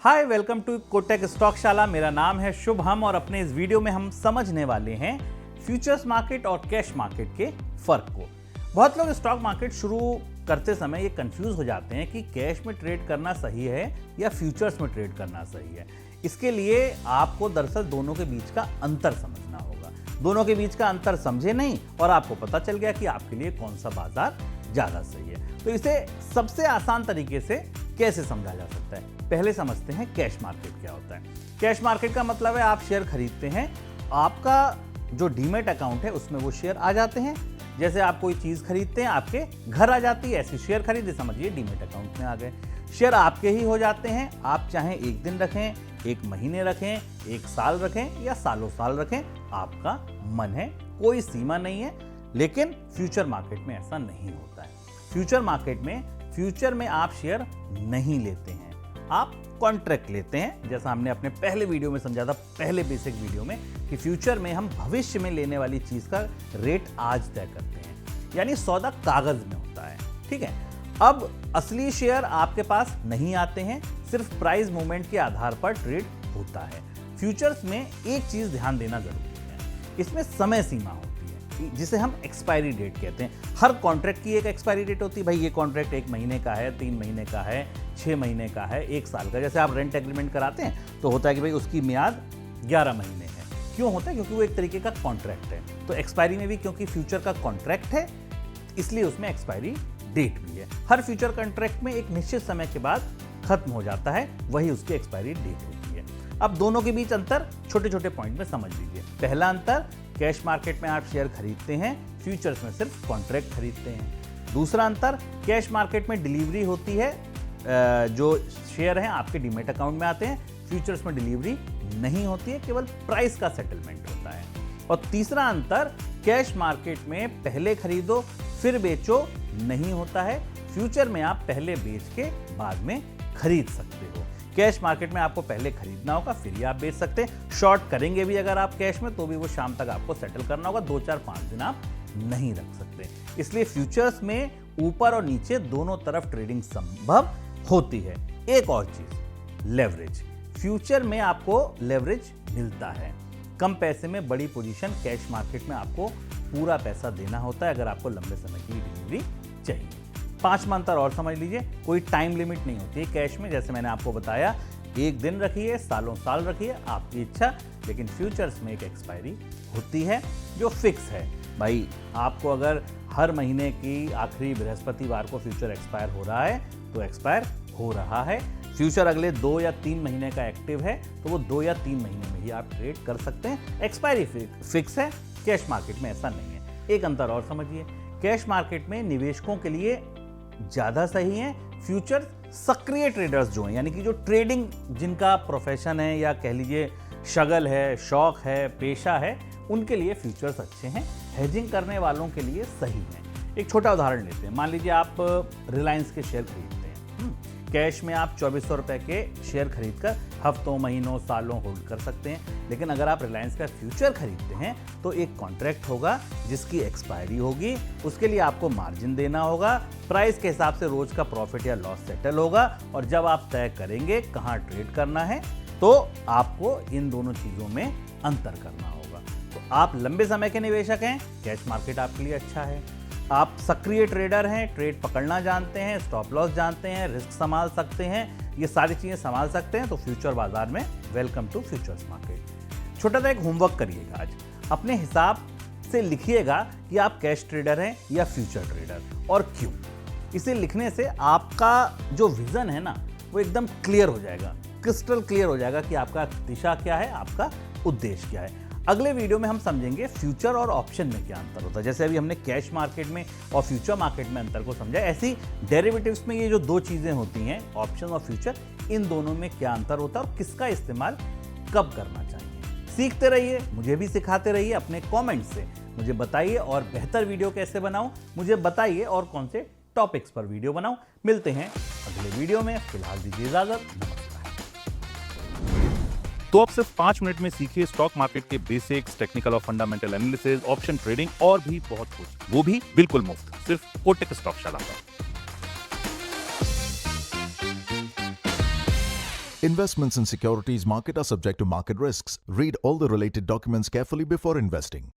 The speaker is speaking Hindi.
Hi, welcome to Kotak Stock Shaala. मेरा नाम है शुभम और अपने इस वीडियो में हम समझने वाले हैं फ्यूचर्स मार्केट और कैश मार्केट के फर्क को। बहुत लोग स्टॉक मार्केट शुरू करते समय ये कंफ्यूज हो जाते हैं कि कैश में ट्रेड करना सही है या फ्यूचर्स में ट्रेड करना सही है। इसके लिए आपको दरअसल दोनों के बीच का अंतर समझना होगा। दोनों के बीच का अंतर समझे नहीं और आपको पता चल गया कि आपके लिए कौन सा बाजार ज्यादा सही है। तो इसे सबसे आसान तरीके से कैसे समझा जा सकता है, पहले समझते हैं कैश मार्केट क्या होता है। कैश मार्केट का मतलब है आप शेयर खरीदते हैं, आपका जो डीमैट अकाउंट है उसमें वो शेयर आ जाते हैं। जैसे आप कोई चीज खरीदते हैं, आपके घर आ जाती है, ऐसी शेयर खरीदे, समझिए डीमैट अकाउंट में आ गए। शेयर आपके ही हो जाते हैं, आप चाहे एक दिन रखें, एक महीने रखें, एक साल रखें या सालों साल रखें, आपका मन है, कोई सीमा नहीं है। लेकिन फ्यूचर मार्केट में ऐसा नहीं होता है। फ्यूचर में आप शेयर नहीं लेते हैं, आप कॉन्ट्रैक्ट लेते हैं। जैसा हमने अपने पहले वीडियो में समझा था, पहले बेसिक वीडियो में, कि फ्यूचर में हम भविष्य में लेने वाली चीज का रेट आज तय करते हैं, यानी सौदा कागज में होता है। ठीक है, अब असली शेयर आपके पास नहीं आते हैं, सिर्फ प्राइस मूवमेंट के आधार पर ट्रेड होता है। फ्यूचर्स में एक चीज ध्यान देना जरूरी है, इसमें समय सीमा होती है जिसे हम एक्सपायरी डेट कहते हैं। हर कॉन्ट्रैक्ट की एक एक्सपायरी डेट होती है। भाई ये कॉन्ट्रैक्ट 1 महीने का है, 3 महीने का है, 6 महीने का है, 1 साल का। जैसे आप रेंट एग्रीमेंट कराते हैं तो होता है कि भाई उसकी मियाद 11 महीने है। क्यों होता है? क्योंकि वो एक तरीके का कॉन्ट्रैक्ट है। तो एक्सपायरी में भी क्योंकि फ्यूचर का कॉन्ट्रैक्ट है, इसलिए उसमें एक्सपायरी डेट भी है। हर फ्यूचर कॉन्ट्रैक्ट में एक निश्चित समय के बाद खत्म हो जाता है, वही उसकी एक्सपायरी डेट होती है। अब दोनों के बीच अंतर छोटे छोटे पॉइंट में समझ लीजिए। पहला अंतर, कैश मार्केट में आप शेयर खरीदते हैं, फ्यूचर्स में सिर्फ कॉन्ट्रैक्ट खरीदते हैं। दूसरा अंतर, कैश मार्केट में डिलीवरी होती है, जो शेयर हैं आपके डीमैट अकाउंट में आते हैं। फ्यूचर्स में डिलीवरी नहीं होती है, केवल प्राइस का सेटलमेंट होता है। और तीसरा अंतर, कैश मार्केट में पहले खरीदो फिर बेचो नहीं होता है। फ्यूचर में आप पहले बेच के बाद में खरीद सकते हो। कैश मार्केट में आपको पहले खरीदना होगा, फिर ही आप बेच सकते हैं। शॉर्ट करेंगे भी अगर आप कैश में, तो भी वो शाम तक आपको सेटल करना होगा, 2, 4, 5 दिन आप नहीं रख सकते। इसलिए फ्यूचर्स में ऊपर और नीचे दोनों तरफ ट्रेडिंग संभव होती है। एक और चीज, लेवरेज। फ्यूचर में आपको लेवरेज मिलता है। कम पैसे में बड़ी पोजीशन, कैश मार्केट में आपको पूरा पैसा देना होता है अगर आपको लंबे समय की डिलीवरी चाहिए। 5वां अंतर और समझ लीजिए, कोई टाइम लिमिट नहीं होती है कैश में। जैसे मैंने आपको बताया, 1 दिन रखिए, सालों साल रखिए, आपकी इच्छा। लेकिन फ्यूचर्स में एक एक्सपायरी होती है जो फिक्स है। भाई आपको अगर हर महीने की आखिरी बृहस्पतिवार को फ्यूचर एक्सपायर हो रहा है तो एक्सपायर हो रहा है। फ्यूचर अगले 2 या 3 महीने का एक्टिव है तो वो 2 या 3 महीने में ही आप ट्रेड कर सकते हैं। एक्सपायरी फिक्स है, कैश मार्केट में ऐसा नहीं है। एक अंतर और समझिए, कैश मार्केट में निवेशकों के लिए ज्यादा सही है। फ्यूचर सक्रिय ट्रेडर्स जो हैं, यानी कि जो ट्रेडिंग जिनका प्रोफेशन है या कह लीजिए शगल है, शौक है, पेशा है, उनके लिए फ्यूचर्स अच्छे हैं। हेजिंग करने वालों के लिए सही है। एक छोटा उदाहरण लेते हैं। मान लीजिए आप रिलायंस के शेयर खरीदते हैं। कैश में आप 2400 रुपए के शेयर खरीदकर हफ्तों, महीनों, सालों होल्ड कर सकते हैं। लेकिन अगर आप रिलायंस का फ्यूचर खरीदते हैं तो एक कॉन्ट्रैक्ट होगा जिसकी एक्सपायरी होगी, उसके लिए आपको मार्जिन देना होगा, प्राइस के हिसाब से रोज का प्रॉफिट या लॉस सेटल होगा, और जब आप तय करेंगे कहाँ ट्रेड करना है तो आपको इन दोनों चीजों में अंतर करना होगा। तो आप लंबे समय के निवेशक हैं, कैश मार्केट आपके लिए अच्छा है। आप सक्रिय ट्रेडर हैं, ट्रेड पकड़ना जानते हैं, स्टॉप लॉस जानते हैं, रिस्क संभाल सकते हैं, ये सारी चीजें संभाल सकते हैं, तो फ्यूचर बाजार में वेलकम टू फ्यूचर्स मार्केट। छोटा सा एक होमवर्क करिएगा आज, अपने हिसाब से लिखिएगा कि आप कैश ट्रेडर हैं या फ्यूचर ट्रेडर, और क्यों। इसे लिखने से आपका जो विजन है ना, वो एकदम क्लियर हो जाएगा, क्रिस्टल क्लियर हो जाएगा कि आपका दिशा क्या है, आपका उद्देश्य क्या है। अगले वीडियो में हम समझेंगे फ्यूचर और ऑप्शन में क्या अंतर होता है। जैसे अभी हमने कैश मार्केट में और फ्यूचर मार्केट में अंतर को समझा, ऐसी डेरिवेटिव्स में ये जो 2 चीजें होती हैं, ऑप्शन और फ्यूचर, इन दोनों में क्या अंतर होता है और किसका इस्तेमाल कब करना चाहिए। सीखते रहिए, मुझे भी सिखाते रहिए। अपने कॉमेंट से मुझे बताइए और बेहतर वीडियो कैसे बनाऊं मुझे बताइए, और कौन से टॉपिक्स पर वीडियो बनाऊं। मिलते हैं अगले वीडियो में, फिलहाल दीजिए इजाजत, नमस्कार। तो आप सिर्फ 5 मिनट में सीखिए स्टॉक मार्केट के बेसिक्स, टेक्निकल और फंडामेंटल एनालिसिस, ऑप्शन ट्रेडिंग और भी बहुत कुछ, वो भी बिल्कुल मुफ्त, सिर्फ कोटक स्टॉक शाला पर। Investments in securities market are subject to market risks. Read all the related documents carefully before investing.